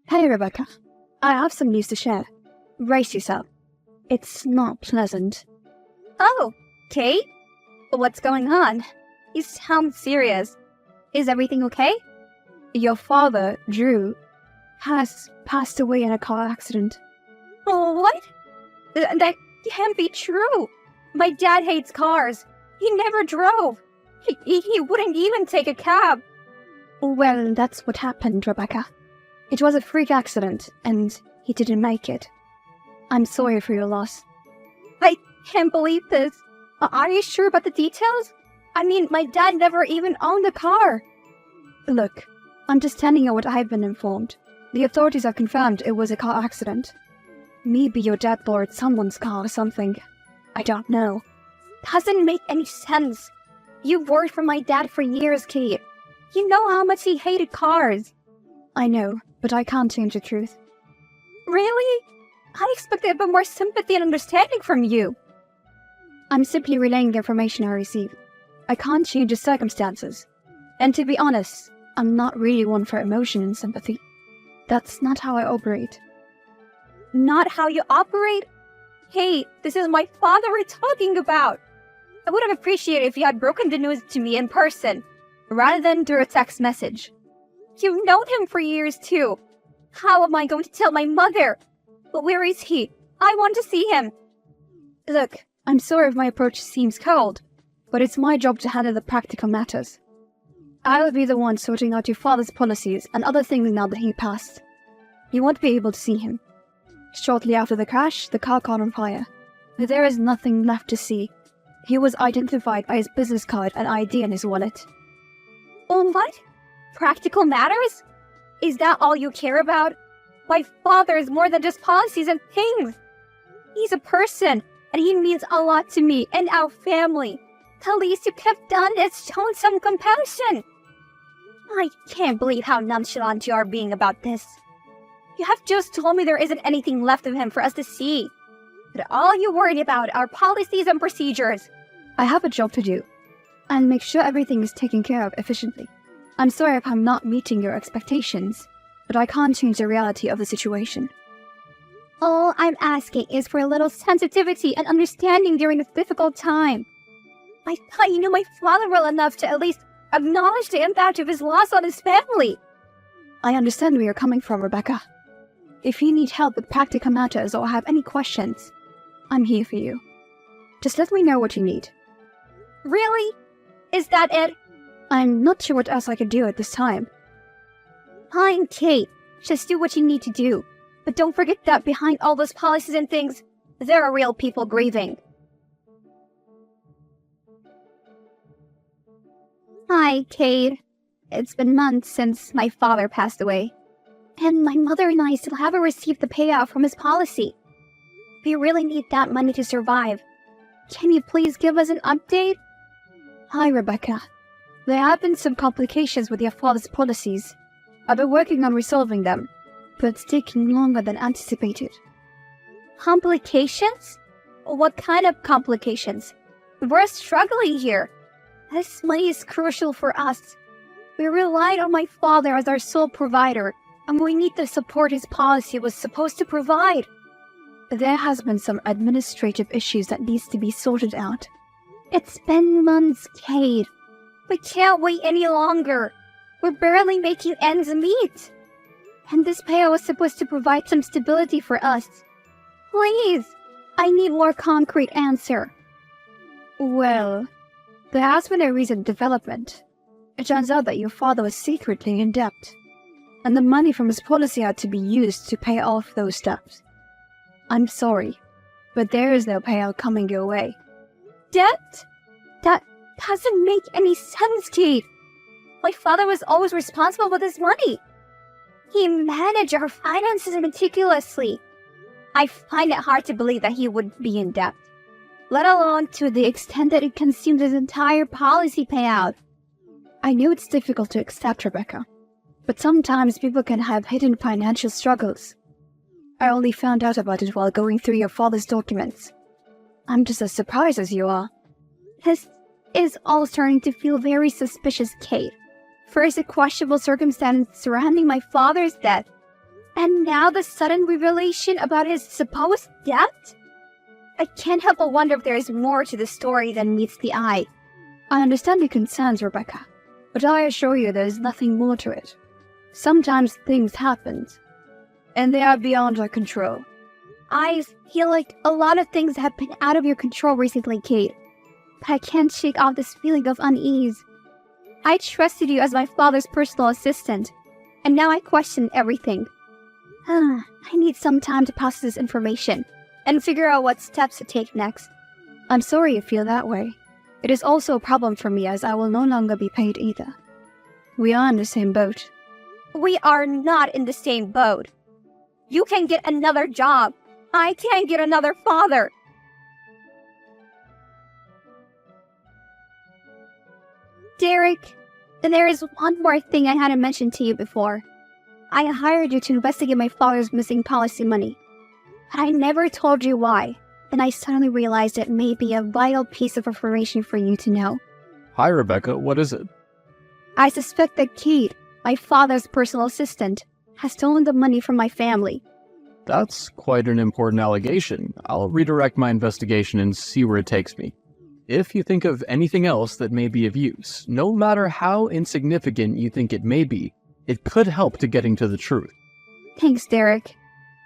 Hey, Rebecca. I have some news to share. Brace yourself. It's not pleasant. Oh, Kate? What's going on? You sound serious. Is everything okay? Your father, Drew, has passed away in a car accident. Oh, what? That can't be true. My dad hates cars. He never drove. He wouldn't even take a cab. Well, that's what happened, Rebecca. It was a freak accident, and he didn't make it. I'm sorry for your loss. I can't believe this. Are you sure about the details? I mean, my dad never even owned a car. Look, I'm just telling you what I've been informed. The authorities have confirmed it was a car accident. Maybe your dad borrowed someone's car or something. I don't know. Doesn't make any sense. You've worked for my dad for years, Kate. You know how much he hated cars. I know, but I can't change the truth. Really? I expected a bit more sympathy and understanding from you. I'm simply relaying the information I receive. I can't change the circumstances. And to be honest, I'm not really one for emotion and sympathy. That's not how I operate. Not how you operate? Hey, this is my father we're talking about. I would have appreciated if you had broken the news to me in person, rather than through a text message. You've known him for years too. How am I going to tell my mother? But where is he? I want to see him. Look, I'm sorry if my approach seems cold, but it's my job to handle the practical matters. I will be the one sorting out your father's policies and other things now that he passed. You won't be able to see him. Shortly after the crash, the car caught on fire. There is nothing left to see. He was identified by his business card and ID in his wallet. Oh, what? Practical matters? Is that all you care about? My father is more than just policies and things. He's a person, and he means a lot to me and our family. The least you could have done is shown some compassion. I can't believe how nonchalant you are being about this. You have just told me there isn't anything left of him for us to see. But all you worried about are policies and procedures. I have a job to do, and make sure everything is taken care of efficiently. I'm sorry if I'm not meeting your expectations, but I can't change the reality of the situation. All I'm asking is for a little sensitivity and understanding during this difficult time. I thought you knew my father well enough to at least acknowledge the impact of his loss on his family. I understand where you're coming from, Rebecca. If you need help with practical matters or have any questions, I'm here for you. Just let me know what you need. Really? Is that it? I'm not sure what else I could do at this time. Fine, Kate. Just do what you need to do. But don't forget that behind all those policies and things, there are real people grieving. Hi, Kate. It's been months since my father passed away. And my mother and I still haven't received the payout from his policy. We really need that money to survive. Can you please give us an update? Hi, Rebecca. There have been some complications with your father's policies. I've been working on resolving them, but it's taking longer than anticipated. Complications? What kind of complications? We're struggling here. This money is crucial for us. We relied on my father as our sole provider, and we need the support his policy was supposed to provide. There has been some administrative issues that needs to be sorted out. It's been months, Kate. We can't wait any longer. We're barely making ends meet. And this payout was supposed to provide some stability for us. Please, I need more concrete answer. Well, there has been a recent development. It turns out that your father was secretly in debt, and the money from his policy had to be used to pay off those debts. I'm sorry, but there is no payout coming your way. Debt? That doesn't make any sense, Kate. My father was always responsible with his money. He managed our finances meticulously. I find it hard to believe that he would be in debt, let alone to the extent that it consumed his entire policy payout. I know it's difficult to accept, Rebecca, but sometimes people can have hidden financial struggles. I only found out about it while going through your father's documents. I'm just as surprised as you are. This is all starting to feel very suspicious, Kate. First, a questionable circumstance surrounding my father's death, And now the sudden revelation about his supposed death? I can't help but wonder if there is more to the story than meets the eye. I understand your concerns, Rebecca, but I assure you there is nothing more to it. Sometimes things happen, and they are beyond our control. I feel like a lot of things have been out of your control recently, Kate. But I can't shake off this feeling of unease. I trusted you as my father's personal assistant, and now I question everything. I need some time to process this information and figure out what steps to take next. I'm sorry you feel that way. It is also a problem for me as I will no longer be paid either. We are in the same boat. We are not in the same boat. You can get another job. I can't get another father. Derek, there is one more thing I hadn't mentioned to you before. I hired you to investigate my father's missing policy money. But I never told you why, and I suddenly realized it may be a vital piece of information for you to know. Hi, Rebecca. What is it? I suspect that Kate, my father's personal assistant, has stolen the money from my family. That's quite an important allegation. I'll redirect my investigation and see where it takes me. If you think of anything else that may be of use, no matter how insignificant you think it may be, it could help to getting to the truth. Thanks, Derek.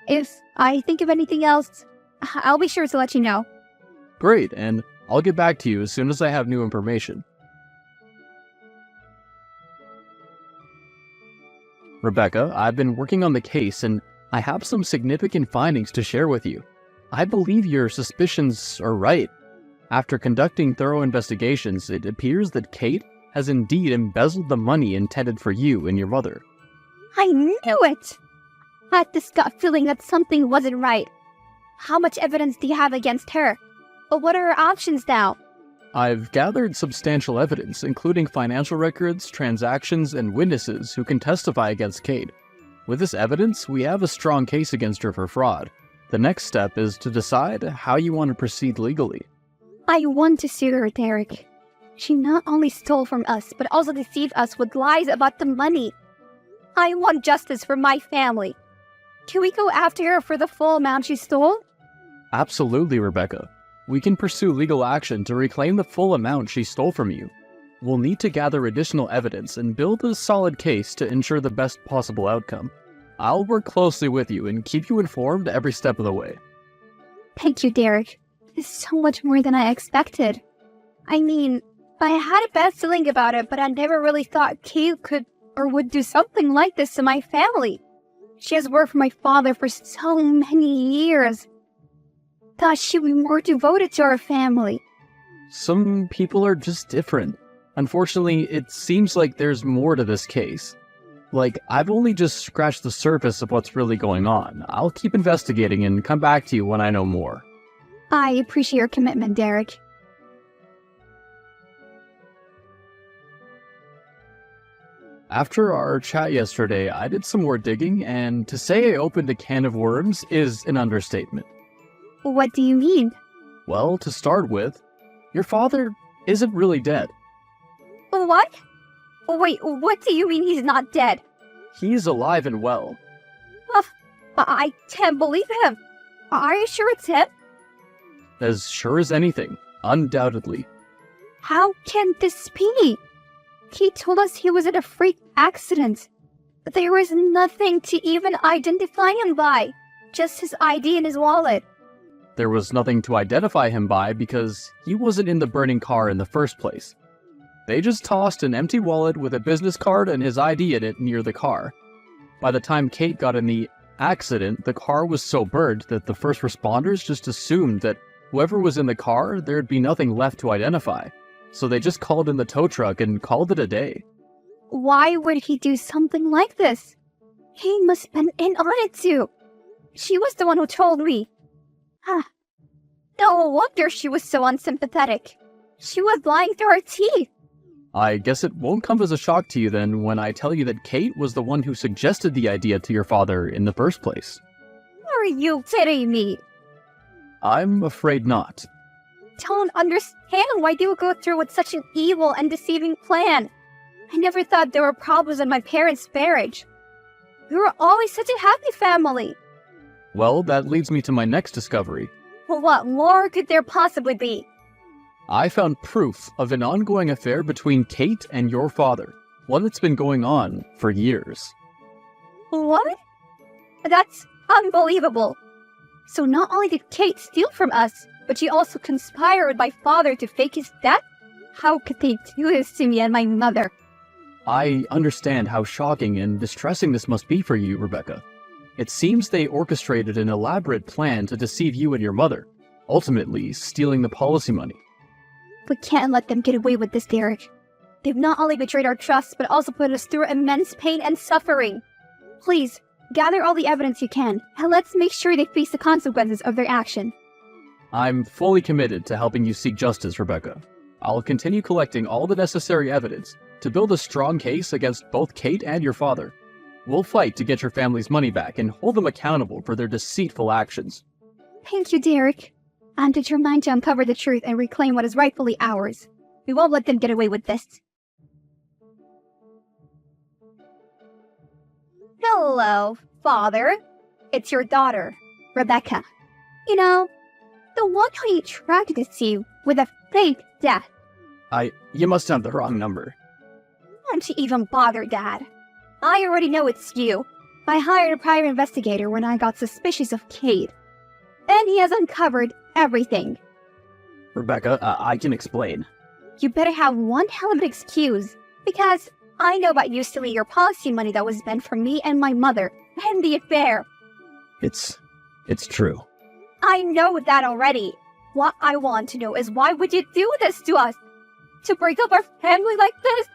If I think of anything else, I'll be sure to let you know. Great, and I'll get back to you as soon as I have new information. Rebecca, I've been working on the case and I have some significant findings to share with you. I believe your suspicions are right. After conducting thorough investigations, it appears that Kate has indeed embezzled the money intended for you and your mother. I knew it! I had this gut feeling that something wasn't right. How much evidence do you have against her? But what are her options now? I've gathered substantial evidence, including financial records, transactions, and witnesses who can testify against Kate. With this evidence, we have a strong case against her for fraud. The next step is to decide how you want to proceed legally. I want to sue her, Derek. She not only stole from us, but also deceived us with lies about the money. I want justice for my family. Can we go after her for the full amount she stole? Absolutely, Rebecca. We can pursue legal action to reclaim the full amount she stole from you. We'll need to gather additional evidence and build a solid case to ensure the best possible outcome. I'll work closely with you and keep you informed every step of the way. Thank you, Derek. It's so much more than I expected. I mean, I had a bad feeling about it, but I never really thought Kate could or would do something like this to my family. She has worked for my father for so many years. Thought she'd be more devoted to our family. Some people are just different. Unfortunately, it seems like there's more to this case. Like, I've only just scratched the surface of what's really going on. I'll keep investigating and come back to you when I know more. I appreciate your commitment, Derek. After our chat yesterday, I did some more digging, and to say I opened a can of worms is an understatement. What do you mean? Well, to start with, your father isn't really dead. What? Wait, what do you mean he's not dead? He's alive and well. I can't believe him. Are you sure it's him? As sure as anything, undoubtedly. How can this be? He told us he was in a freak accident. There was nothing to even identify him by. Just his ID and his wallet. There was nothing to identify him by because he wasn't in the burning car in the first place. They just tossed an empty wallet with a business card and his ID in it near the car. By the time Kate got in the accident, the car was so burnt that the first responders just assumed that whoever was in the car, there'd be nothing left to identify. So they just called in the tow truck and called it a day. Why would he do something like this? He must have been in on it too. She was the one who told me. No wonder she was so unsympathetic. She was lying through her teeth. I guess it won't come as a shock to you then when I tell you that Kate was the one who suggested the idea to your father in the first place. Are you kidding me? I'm afraid not. Don't understand why they would go through with such an evil and deceiving plan. I never thought there were problems in my parents' marriage. We were always such a happy family. Well, that leads me to my next discovery. What more could there possibly be? I found proof of an ongoing affair between Kate and your father, one that's been going on for years. What? That's unbelievable. So not only did Kate steal from us, but she also conspired with my father to fake his death? How could they do this to me and my mother? I understand how shocking and distressing this must be for you, Rebecca. It seems they orchestrated an elaborate plan to deceive you and your mother, ultimately stealing the policy money. We can't let them get away with this, Derek. They've not only betrayed our trust, but also put us through immense pain and suffering. Please, gather all the evidence you can, and let's make sure they face the consequences of their action. I'm fully committed to helping you seek justice, Rebecca. I'll continue collecting all the necessary evidence to build a strong case against both Kate and your father. We'll fight to get your family's money back and hold them accountable for their deceitful actions. Thank you, Derek. I'm determined to uncover the truth and reclaim what is rightfully ours. We won't let them get away with this. Hello, Father. It's your daughter, Rebecca. You know, the one who you tried to deceive with a fake death. You must have the wrong number. Don't you even bother, Dad. I already know it's you. I hired a private investigator when I got suspicious of Kate. And he has uncovered everything. Rebecca, I can explain. You better have one hell of an excuse, because I know about you stealing your policy money that was meant for me and my mother, and the affair. It's true. I know that already. What I want to know is why would you do this to us? To break up our family like this?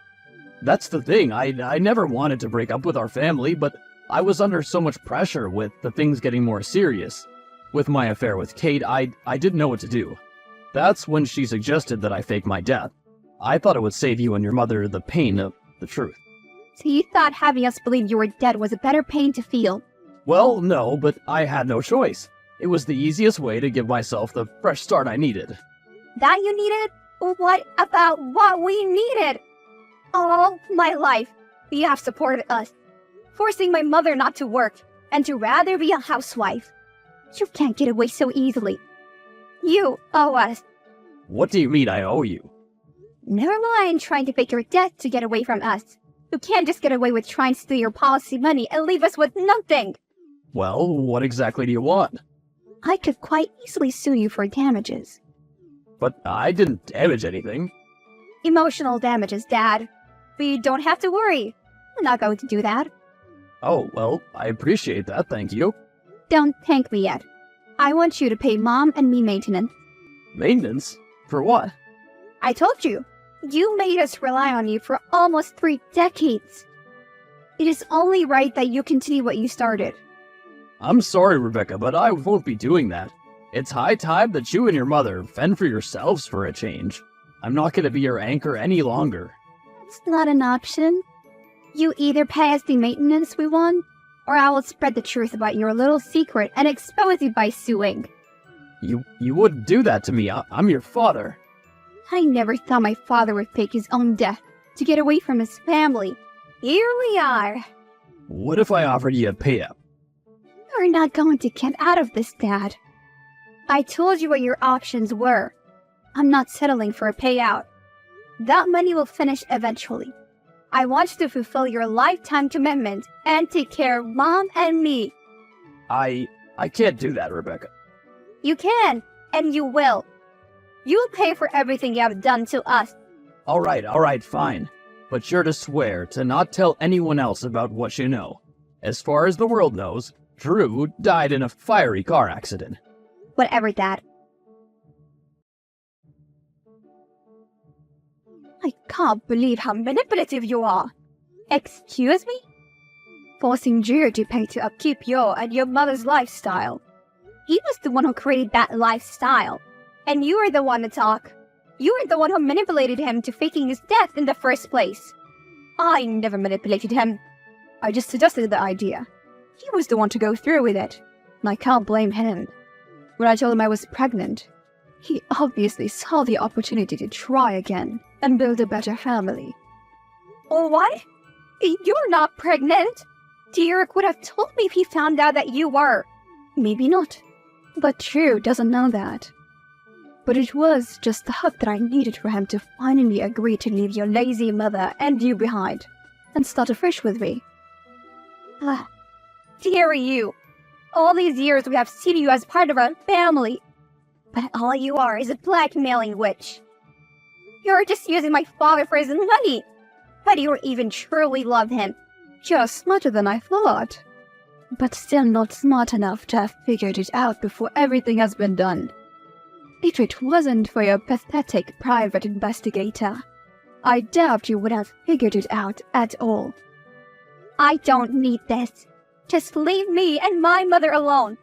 That's the thing, I never wanted to break up with our family, but I was under so much pressure with the things getting more serious. With my affair with Kate, I didn't know what to do. That's when she suggested that I fake my death. I thought it would save you and your mother the pain of the truth. So you thought having us believe you were dead was a better pain to feel? Well, no, but I had no choice. It was the easiest way to give myself the fresh start I needed. That you needed? What about what we needed? All my life, you have supported us, forcing my mother not to work and to rather be a housewife. You can't get away so easily. You owe us. What do you mean I owe you? Never mind trying to fake your death to get away from us. You can't just get away with trying to steal your policy money and leave us with nothing. Well, what exactly do you want? I could quite easily sue you for damages. But I didn't damage anything. Emotional damages, Dad. But you don't have to worry. I'm not going to do that. Oh, well, I appreciate that, thank you. Don't thank me yet. I want you to pay Mom and me maintenance. Maintenance? For what? I told you. You made us rely on you for almost 3 decades. It is only right that you continue what you started. I'm sorry, Rebecca, but I won't be doing that. It's high time that you and your mother fend for yourselves for a change. I'm not going to be your anchor any longer. It's not an option. You either pay us the maintenance we want, or I will spread the truth about your little secret and expose you by suing. You wouldn't do that to me. I'm your father. I never thought my father would fake his own death to get away from his family. Here we are. What if I offered you a payout? You're not going to get out of this, Dad. I told you what your options were. I'm not settling for a payout. That money will finish eventually. I want you to fulfill your lifetime commitment and take care of Mom and me. I can't do that, Rebecca. You can, and you will. You'll pay for everything you have done to us. All right, fine. But you're to swear to not tell anyone else about what you know. As far as the world knows, Drew died in a fiery car accident. Whatever, Dad. I can't believe how manipulative you are. Excuse me? Forcing Drew to pay to upkeep your and your mother's lifestyle. He was the one who created that lifestyle. And you were the one to talk. You were the one who manipulated him to faking his death in the first place. I never manipulated him. I just suggested the idea. He was the one to go through with it. And I can't blame him. When I told him I was pregnant, he obviously saw the opportunity to try again and build a better family. Oh, what? You're not pregnant? Derek would have told me if he found out that you were. Maybe not. But Drew doesn't know that. But it was just the hook that I needed for him to finally agree to leave your lazy mother and you behind and start afresh with me. Ah, dare you. All these years we have seen you as part of our family. But all you are is a blackmailing witch. You're just using my father for his money. How do you even truly love him? You're smarter than I thought. But still not smart enough to have figured it out before everything has been done. If it wasn't for your pathetic private investigator, I doubt you would have figured it out at all. I don't need this. Just leave me and my mother alone.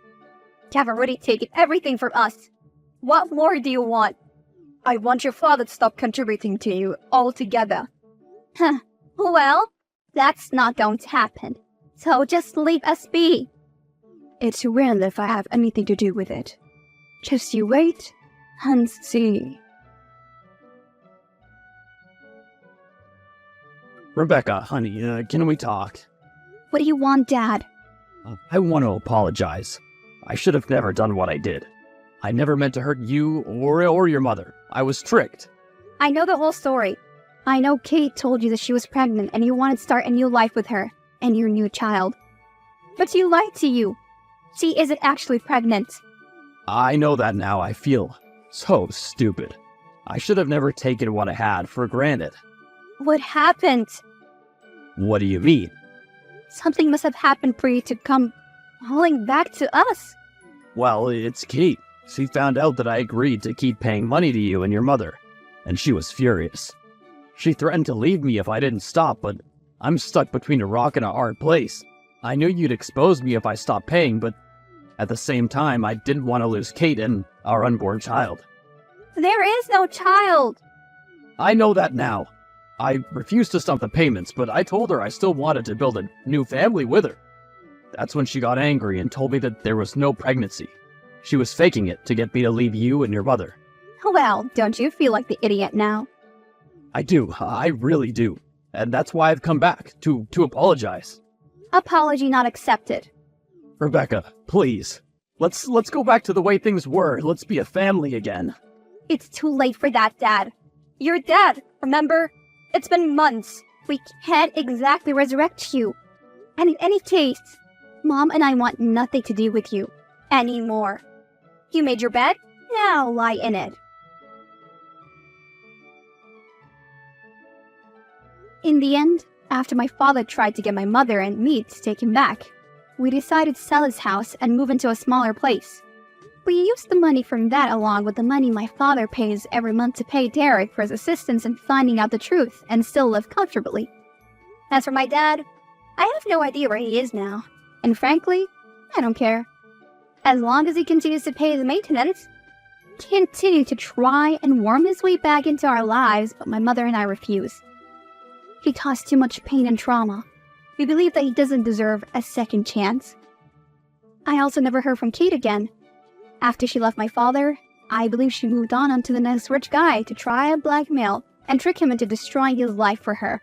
You have already taken everything from us. What more do you want? I want your father to stop contributing to you altogether. Huh. Well, that's not going to happen. So just leave us be. It will if I have anything to do with it. Just you wait and see. Rebecca, honey, can we talk? What do you want, Dad? I want to apologize. I should have never done what I did. I never meant to hurt you or your mother. I was tricked. I know the whole story. I know Kate told you that she was pregnant and you wanted to start a new life with her and your new child. But she lied to you. She isn't actually pregnant. I know that now. I feel so stupid. I should have never taken what I had for granted. What happened? What do you mean? Something must have happened for you to come hauling back to us. Well, it's Kate. She found out that I agreed to keep paying money to you and your mother, and she was furious. She threatened to leave me if I didn't stop, but I'm stuck between a rock and a hard place. I knew you'd expose me if I stopped paying, but at the same time, I didn't want to lose Kate and our unborn child. There is no child. I know that now. I refused to stop the payments, but I told her I still wanted to build a new family with her. That's when she got angry and told me that there was no pregnancy. She was faking it to get me to leave you and your mother. Well, don't you feel like the idiot now? I do. I really do. And that's why I've come back, to apologize. Apology not accepted. Rebecca, please. Let's go back to the way things were. Let's be a family again. It's too late for that, Dad. You're dead, remember? It's been months. We can't exactly resurrect you. And in any case, Mom and I want nothing to do with you anymore. You made your bed? Now lie in it. In the end, after my father tried to get my mother and me to take him back, we decided to sell his house and move into a smaller place. We used the money from that along with the money my father pays every month to pay Derek for his assistance in finding out the truth and still live comfortably. As for my dad, I have no idea where he is now, and frankly, I don't care. As long as he continues to pay the maintenance, continue to try and worm his way back into our lives, but my mother and I refuse. He caused too much pain and trauma. We believe that he doesn't deserve a second chance. I also never heard from Kate again. After she left my father, I believe she moved on to the next rich guy to try and blackmail and trick him into destroying his life for her.